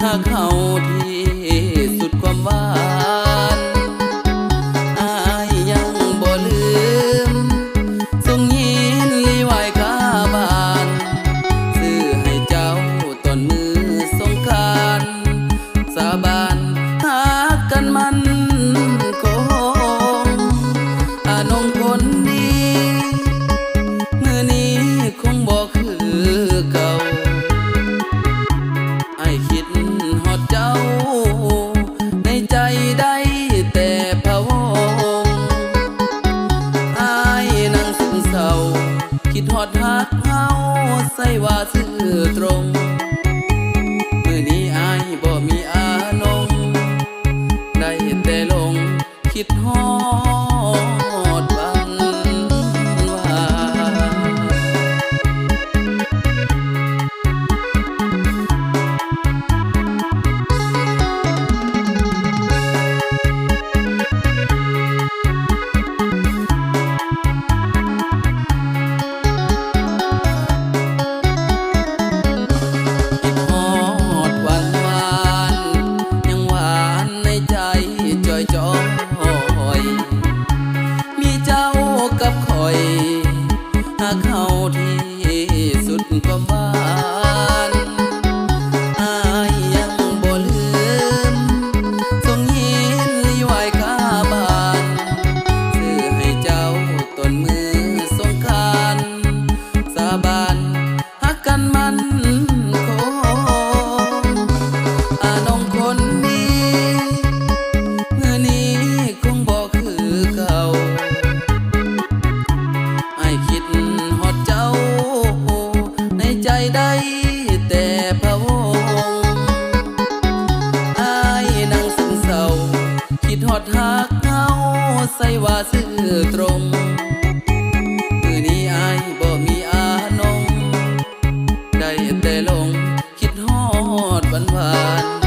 หากเขาที่สุดความหวานอายยังบ่ลืมส่งยินลีไหวคาบานซื้อให้เจ้าตอนมือสงกรานต์สาบานหากกันมันคงน้องคนดีมือนี้คงบ่คือเก่าไอ้คิดฮอดเจ้าในใจได้แต่พะวงอ้ายนั่งซึมเศร้าคิดฮอดฮักเฮาใส่ว่าซื่อตรงมื้อนี้อ้ายบ่มีอานงได้แต่ลงคิดฮอดวันวจอยมีเจ้ากับคอยหากเขาที่สุดความหวานอายยังบ่ลืมส่งยินลีไหวคาบานซื้อให้เจ้าต้นมือสงกรานต์สาบานฮักกันมันคงน้องคนนี้ได้แต่พะวงอ้ายนั่งซึมเศร้าคิดฮอดฮักเฮาใส่ว่าซื่อตรงมื้อนี้อ้ายบ่มีอานงได้แต่ลงคิดฮอดหวาน